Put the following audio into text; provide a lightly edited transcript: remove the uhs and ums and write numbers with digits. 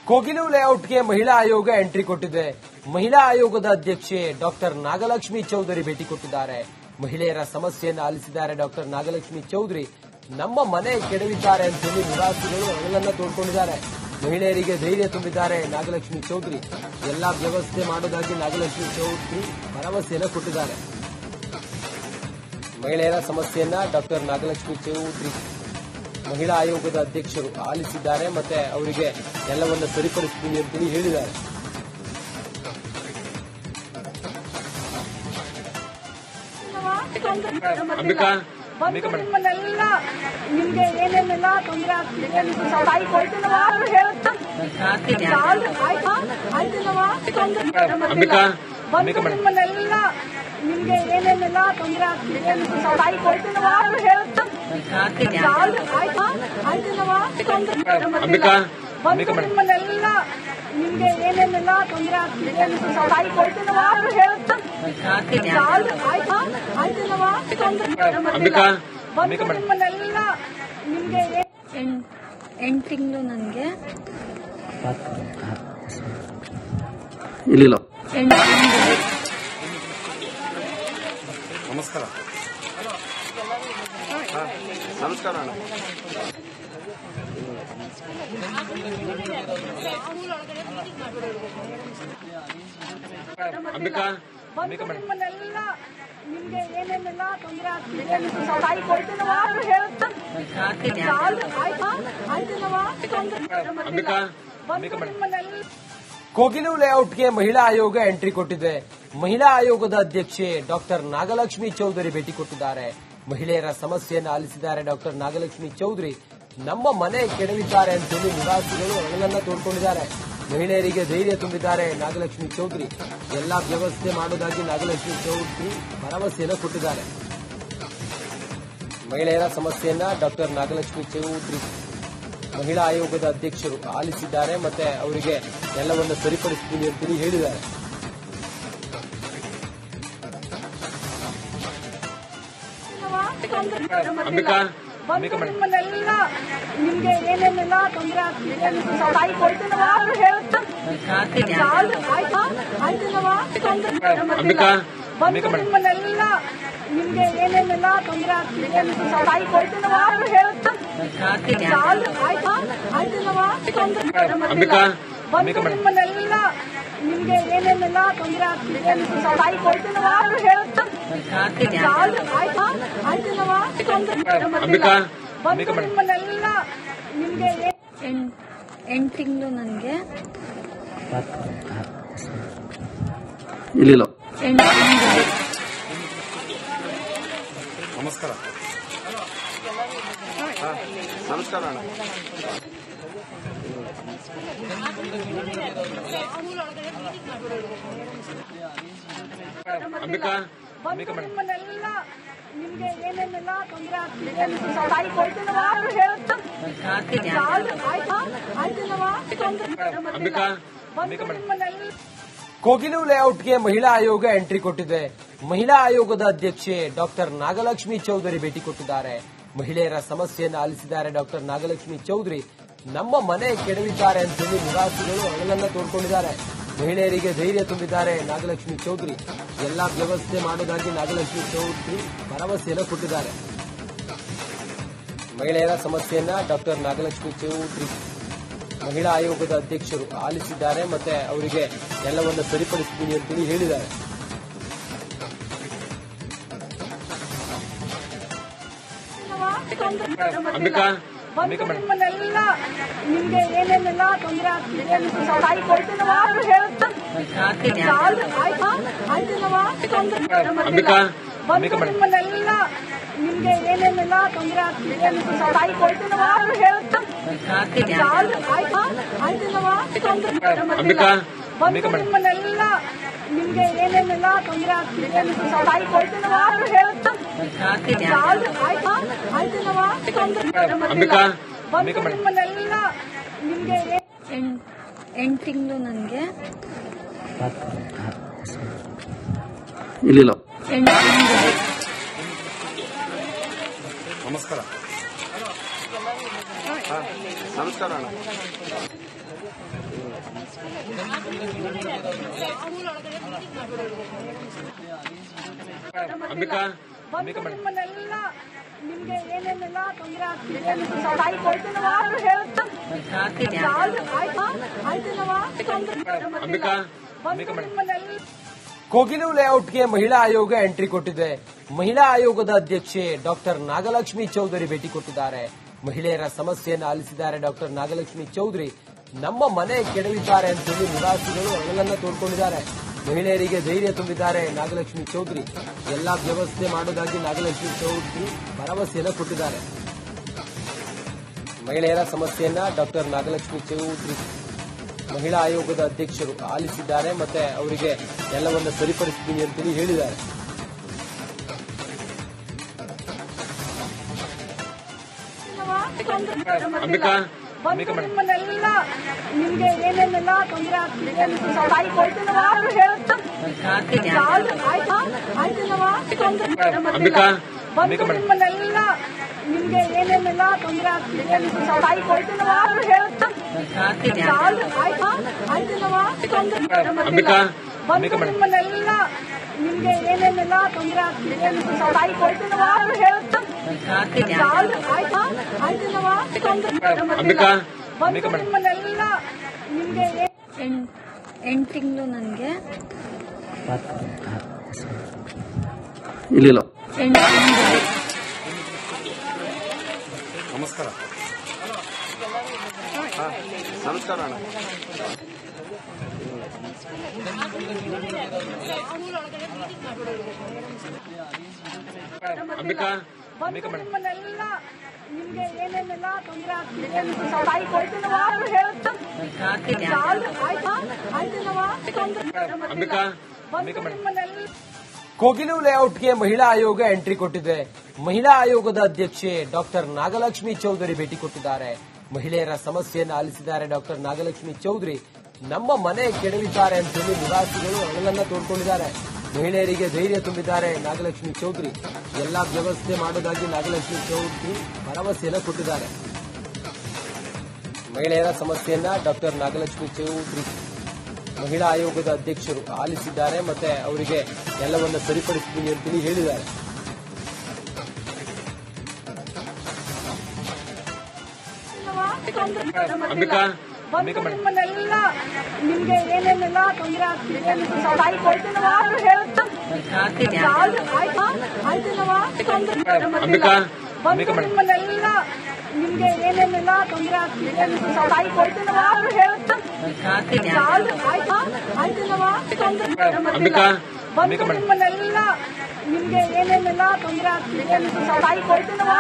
ಕೋಗಿಲು ಲೇಔಟ್ಗೆ ಮಹಿಳಾ ಆಯೋಗ ಎಂಟ್ರಿ ಕೊಟ್ಟಿದೆ. ಮಹಿಳಾ ಆಯೋಗದ ಅಧ್ಯಕ್ಷೆ ಡಾಕ್ಟರ್ ನಾಗಲಕ್ಷ್ಮಿ ಚೌಧರಿ ಭೇಟಿ ಕೊಟ್ಟಿದ್ದಾರೆ. ಮಹಿಳೆಯರ ಸಮಸ್ಯೆಯನ್ನು ಆಲಿಸಿದ್ದಾರೆ ಡಾಕ್ಟರ್ ನಾಗಲಕ್ಷ್ಮಿ ಚೌಧರಿ. ನಮ್ಮ ಮನೆ ಕೆಡವಿದ್ದಾರೆ ಅಂತ ಹೇಳಿ ನಿವಾಸಿಗಳು ಅಳಲನ್ನ ತೋಡ್ಕೊಂಡಿದ್ದಾರೆ. ಮಹಿಳೆಯರಿಗೆ ಧೈರ್ಯ ತುಂಬಿದ್ದಾರೆ ನಾಗಲಕ್ಷ್ಮಿ ಚೌಧರಿ. ಎಲ್ಲಾ ವ್ಯವಸ್ಥೆ ಮಾಡುವುದಾಗಿ ನಾಗಲಕ್ಷ್ಮಿ ಚೌಧರಿ ಭರವಸೆಯನ್ನು ಕೊಟ್ಟಿದ್ದಾರೆ. ಮಹಿಳೆಯರ ಸಮಸ್ಯೆಯನ್ನ ಡಾಕ್ಟರ್ ನಾಗಲಕ್ಷ್ಮಿ ಚೌಧರಿ ಮಹಿಳಾ ಆಯೋಗದ ಅಧ್ಯಕ್ಷರು ಆಲಿಸಿದ್ದಾರೆ ಮತ್ತೆ ಅವರಿಗೆ ಎಲ್ಲವನ್ನ ಸರಿಪಡಿಸ್ತೀನಿ ಅಂತೇಳಿ ಹೇಳಿದ್ದಾರೆ. ನಿಮ್ಮನ್ನೆಲ್ಲ ನಿಮ್ಗೆ ಏನೇನೆಲ್ಲ ತೊಂದರೆ ಆಗ್ತಿದೆ ನಿಮ್ಮನ್ನೆಲ್ಲ ನಿಮ್ಗೆ ಏನೇನೆಲ್ಲ ತೊಂದರೆ ಆಗ್ತಿದೆ ನಿಮ್ಮನ್ನೆಲ್ಲ ನಿಮ್ಗೆ ಏನೇನೆಲ್ಲ ತೊಂದರೆ ಆಗ್ತಿದೆ ನಿಮ್ಮನ್ನೆಲ್ಲ ನಿಮ್ಗೆ 8 ತಿಂಗಳು ನನಗೆ ಇಲ್ಲ ನಮಸ್ಕಾರ ನಮಸ್ಕಾರ ಅಣ್ಣ. ನಿಮ್ಮನ್ನೆಲ್ಲ ನಿಮ್ಗೆ ಏನೇನೆಲ್ಲ ತೊಂದರೆ ಆಗ್ತಿದೆ ಕೋಗಿಲು ಲೇಔಟ್ಗೆ ಮಹಿಳಾ ಆಯೋಗ ಎಂಟ್ರಿ ಕೊಟ್ಟಿದೆ. ಮಹಿಳಾ ಆಯೋಗದ ಅಧ್ಯಕ್ಷೆ ಡಾಕ್ಟರ್ ನಾಗಲಕ್ಷ್ಮಿ ಚೌಧರಿ ಭೇಟಿ ಕೊಟ್ಟಿದ್ದಾರೆ. ಮಹಿಳೆಯರ ಸಮಸ್ಯೆಯನ್ನು ಆಲಿಸಿದ್ದಾರೆ ಡಾಕ್ಟರ್ ನಾಗಲಕ್ಷ್ಮಿ ಚೌಧರಿ. ನಮ್ಮ ಮನೆ ಕೆಡವಿದ್ದಾರೆ ಅಂತ ಹೇಳಿ ನಿವಾಸಿಗಳು ಅಳಲನ್ನ ತೋಡ್ಕೊಂಡಿದ್ದಾರೆ. ಮಹಿಳೆಯರಿಗೆ ಧೈರ್ಯ ತುಂಬಿದ್ದಾರೆ ನಾಗಲಕ್ಷ್ಮಿ ಚೌಧರಿ. ಎಲ್ಲಾ ವ್ಯವಸ್ಥೆ ಮಾಡುವುದಾಗಿ ನಾಗಲಕ್ಷ್ಮಿ ಚೌಧರಿ ಭರವಸೆಯನ್ನು ಕೊಟ್ಟಿದ್ದಾರೆ. ಮಹಿಳೆಯರ ಸಮಸ್ಯೆಯನ್ನ ಡಾಕ್ಟರ್ ನಾಗಲಕ್ಷ್ಮಿ ಚೌಧರಿ ಮಹಿಳಾ ಆಯೋಗದ ಅಧ್ಯಕ್ಷರು ಆಲಿಸಿದ್ದಾರೆ ಮತ್ತೆ ಅವರಿಗೆ ಎಲ್ಲವನ್ನ ಸರಿಪಡಿಸ್ತೀನಿ ಅಂತೇಳಿ ಹೇಳಿದ್ದಾರೆ. ನಿಮ್ಮನ್ನೆಲ್ಲ ನಿಮ್ಗೆ ಏನೇನೆಲ್ಲ ತೊಂದರೆ ಆಗ್ತಿದೆ ನಿಮ್ಮನ್ನೆಲ್ಲ ನಿಮ್ಗೆ ಏನೇನೆಲ್ಲ ತೊಂದರೆ ಆಗ್ತಿದೆ ನಿಮ್ಮನ್ನೆಲ್ಲ ನಿಮ್ಗೆ ಏನೇನೆಲ್ಲ ತೊಂದರೆ ಆಗ್ತಿದೆ ನಿಮ್ಮನ್ನೆಲ್ಲ ನಿಮ್ಗೆ 8 ತಿಂಗಳು ನನಗೆ ಇಲ್ಲ ನಮಸ್ಕಾರ ನಮಸ್ಕಾರ ಅಣ್ಣ. ನಿಮ್ಮನ್ನೆಲ್ಲ ನಿಮ್ಗೆ ಏನೇನೆಲ್ಲ ತೊಂದರೆ ಆಗ್ತಿದೆ ಕೋಗಿಲು ಲೇಔಟ್ಗೆ ಮಹಿಳಾ ಆಯೋಗ ಎಂಟ್ರಿ ಕೊಟ್ಟಿದೆ. ಮಹಿಳಾ ಆಯೋಗದ ಅಧ್ಯಕ್ಷೆ ಡಾಕ್ಟರ್ ನಾಗಲಕ್ಷ್ಮಿ ಚೌಧರಿ ಭೇಟಿ ಕೊಟ್ಟಿದ್ದಾರೆ. ಮಹಿಳೆಯರ ಸಮಸ್ಯೆಯನ್ನು ಆಲಿಸಿದ್ದಾರೆ ಡಾಕ್ಟರ್ ನಾಗಲಕ್ಷ್ಮಿ ಚೌಧರಿ. ನಮ್ಮ ಮನೆ ಕೆಡವಿದ್ದಾರೆ ಅಂತ ಹೇಳಿ ನಿವಾಸಿಗಳು ಅಳಲನ್ನ ತೋಡ್ಕೊಂಡಿದ್ದಾರೆ. ಮಹಿಳೆಯರಿಗೆ ಧೈರ್ಯ ತುಂಬಿದ್ದಾರೆ ನಾಗಲಕ್ಷ್ಮಿ ಚೌಧರಿ. ಎಲ್ಲಾ ವ್ಯವಸ್ಥೆ ಮಾಡುವುದಾಗಿ ನಾಗಲಕ್ಷ್ಮಿ ಚೌಧರಿ ಭರವಸೆಯನ್ನು ಕೊಟ್ಟಿದ್ದಾರೆ. ಮಹಿಳೆಯರ ಸಮಸ್ಯೆಯನ್ನ ಡಾಕ್ಟರ್ ನಾಗಲಕ್ಷ್ಮಿ ಚೌಧರಿ ಮಹಿಳಾ ಆಯೋಗದ ಅಧ್ಯಕ್ಷರು ಆಲಿಸಿದ್ದಾರೆ ಮತ್ತೆ ಅವರಿಗೆ ಎಲ್ಲವನ್ನ ಸರಿಪಡಿಸ್ತೀನಿ ಅಂತೇಳಿ ಹೇಳಿದ್ದಾರೆ. ನಿಮ್ಮನ್ನೆಲ್ಲ ನಿಮ್ಗೆ ಏನೇನೆಲ್ಲ ತೊಂದರೆ ಆಗ್ತಿದೆ ನಿಮ್ಮನ್ನೆಲ್ಲ ನಿಮ್ಗೆ ಏನೇನೆಲ್ಲ ತೊಂದರೆ ಆಗ್ತಿದೆ ನಿಮ್ಮನ್ನೆಲ್ಲ ನಿಮ್ಗೆ ಏನೇನೆಲ್ಲ ತೊಂದರೆ ಆಗ್ತಿದೆ ನಿಮ್ಮನ್ನೆಲ್ಲ ನಿಮ್ಗೆ 8 ತಿಂಗಳು ನನಗೆ ಇಲ್ಲ ನಮಸ್ಕಾರ ನಮಸ್ಕಾರ ಅಣ್ಣ. ಬಂದು ನಿಮ್ಮನ್ನೆಲ್ಲ ನಿಮ್ಗೆ ಏನೇನೆಲ್ಲ ತೊಂದರೆ ಆಗ್ತಿದೆ ತಾಯಿ ಕೊಡ್ತೀನವಾ ಹೇಳುತ್ತಾ ಆಯ್ತೇನವಾ ಬಂದು ನಿಮ್ಮನ್ನೆಲ್ಲ ಕೋಗಿಲು ಲೇಔಟ್ಗೆ ಮಹಿಳಾ ಆಯೋಗ ಎಂಟ್ರಿ ಕೊಟ್ಟಿದೆ. ಮಹಿಳಾ ಆಯೋಗದ ಅಧ್ಯಕ್ಷೆ ಡಾಕ್ಟರ್ ನಾಗಲಕ್ಷ್ಮಿ ಚೌಧರಿ ಭೇಟಿ ಕೊಟ್ಟಿದ್ದಾರೆ. ಮಹಿಳೆಯರ ಸಮಸ್ಯೆಯನ್ನು ಆಲಿಸಿದ್ದಾರೆ ಡಾಕ್ಟರ್ ನಾಗಲಕ್ಷ್ಮಿ ಚೌಧರಿ. ನಮ್ಮ ಮನೆ ಕೆಡವಿದ್ದಾರೆ ಅಂತೇಳಿ ನಿವಾಸಿಗಳು ಅಳಲನ್ನ ತೋಡ್ಕೊಂಡಿದ್ದಾರೆ. ಮಹಿಳೆಯರಿಗೆ ಧೈರ್ಯ ತುಂಬಿದ್ದಾರೆ ನಾಗಲಕ್ಷ್ಮಿ ಚೌಧರಿ. ಎಲ್ಲಾ ವ್ಯವಸ್ಥೆ ಮಾಡೋದಾಗಿ ನಾಗಲಕ್ಷ್ಮಿ ಚೌಧರಿ ಭರವಸೆಯನ್ನು ಕೊಟ್ಟಿದ್ದಾರೆ. ಮಹಿಳೆಯರ ಸಮಸ್ಯೆಯನ್ನ ಡಾಕ್ಟರ್ ನಾಗಲಕ್ಷ್ಮಿ ಚೌಧರಿ ಮಹಿಳಾ ಆಯೋಗದ ಅಧ್ಯಕ್ಷರು ಆಲಿಸಿದ್ದಾರೆ ಮತ್ತೆ ಅವರಿಗೆ ಎಲ್ಲವನ್ನ ಸರಿಪಡಿಸ್ತೀನಿ ಅಂತೇಳಿ ಹೇಳಿದ್ದಾರೆ. ಬಂದು ನಿಮ್ಮನ್ನೆಲ್ಲ ನಿಮ್ಗೆ ಏನೇನೆಲ್ಲ ತೊಂದರೆ ಆಗ್ತಿದೆ ತಾಯಿ ಕೊಡ್ತೀನವಾ ಹೇಳುತ್ತಾ ಆಯ್ತೇನವಾ ಬಂದು ನಿಮ್ಮನ್ನೆಲ್ಲ ನಿಮ್ಗೆ ಏನೇನೆಲ್ಲ ತೊಂದರೆ ಆಗ್ತಿದೆ ತಾಯಿ ಕೊಡ್ತೀನವಾ ಹೇಳುತ್ತಾ ಆಯ್ತೇನವಾ ಬಂದು ನಿಮ್ಮನ್ನೆಲ್ಲ ನಿಮ್ಗೆ ಏನೇನೆಲ್ಲ ತೊಂದರೆ ಆಗ್ತಿದೆ ತಾಯಿ ಕೊಡ್ತೀನವಾ ಹೇಳುತ್ತಾ ಆಯ್ತೇನವಾ ಬಂದು ನಿಮ್ಮನ್ನೆಲ್ಲ ನಿಮ್ಗೆ 8 ತಿಂಗಳು ನನಗೆ ಇಲ್ಲ 8 ತಿಂಗಳು ನಮಸ್ಕಾರ. ನಮಸ್ಕಾರ ಅಣ್ಣ. ಬಂದು ನಿಮ್ಮನ್ನೆಲ್ಲ ನಿಮ್ಗೆ ಏನೇನೆಲ್ಲ ತೊಂದರೆ ಆಗ್ತಿದೆ ತಾಯಿ ಕೊಡ್ತೀನವಾ ಹೇಳುತ್ತಾ ಆಯ್ತೇನವಾ ಬಂದು ನಿಮ್ಮನ್ನೆಲ್ಲ ಕೋಗಿಲು ಲೇಔಟ್ಗೆ ಮಹಿಳಾ ಆಯೋಗ ಎಂಟ್ರಿ ಕೊಟ್ಟಿದೆ. ಮಹಿಳಾ ಆಯೋಗದ ಅಧ್ಯಕ್ಷೆ ಡಾಕ್ಟರ್ ನಾಗಲಕ್ಷ್ಮಿ ಚೌಧರಿ ಭೇಟಿ ಕೊಟ್ಟಿದ್ದಾರೆ. ಮಹಿಳೆಯರ ಸಮಸ್ಯೆಯನ್ನು ಆಲಿಸಿದ್ದಾರೆ ಡಾಕ್ಟರ್ ನಾಗಲಕ್ಷ್ಮಿ ಚೌಧರಿ. ನಮ್ಮ ಮನೆ ಕೆಡವಿದ್ದಾರೆ ಅಂತೇಳಿ ನಿವಾಸಿಗಳು ಅಳಲನ್ನ ತೋಡ್ಕೊಂಡಿದ್ದಾರೆ. ಮಹಿಳೆಯರಿಗೆ ಧೈರ್ಯ ತುಂಬಿದ್ದಾರೆ ನಾಗಲಕ್ಷ್ಮಿ ಚೌಧರಿ. ಎಲ್ಲಾ ವ್ಯವಸ್ಥೆ ಮಾಡೋದಾಗಿ ನಾಗಲಕ್ಷ್ಮಿ ಚೌಧರಿ ಭರವಸೆಯನ್ನು ಕೊಟ್ಟಿದ್ದಾರೆ. ಮಹಿಳೆಯರ ಸಮಸ್ಯೆಯನ್ನ ಡಾಕ್ಟರ್ ನಾಗಲಕ್ಷ್ಮಿ ಚೌಧರಿ ಮಹಿಳಾ ಆಯೋಗದ ಅಧ್ಯಕ್ಷರು ಆಲಿಸಿದ್ದಾರೆ ಮತ್ತೆ ಅವರಿಗೆ ಎಲ್ಲವನ್ನ ಸರಿಪಡಿಸ್ತೀನಿ ಅಂತೇಳಿ ಹೇಳಿದ್ದಾರೆ. ಬಂದು ನಿಮ್ಮನ್ನೆಲ್ಲ ನಿಮ್ಗೆ ಏನೇನೆಲ್ಲ ತೊಂದರೆ ಆಗ್ತಿದೆ ತಾಯಿ ಕೊಡ್ತೀನವಾ ಹೇಳುತ್ತಾ ಆಯ್ತೇನವಾ ಬಂದು ನಿಮ್ಮನ್ನೆಲ್ಲ ನಿಮ್ಗೆ ಏನೇನೆಲ್ಲ ತೊಂದರೆ ಆಗ್ತಿದೆ ತಾಯಿ ಕೊಡ್ತೀನವಾ ಹೇಳುತ್ತಾ ಆಯ್ತೇನವಾ ಬಂದು ನಿಮ್ಮನ್ನೆಲ್ಲ ನಿಮ್ಗೆ ಏನೇನೆಲ್ಲ ತೊಂದರೆ ಆಗ್ತಿದೆ ತಾಯಿ ಕೊಡ್ತೀನವಾ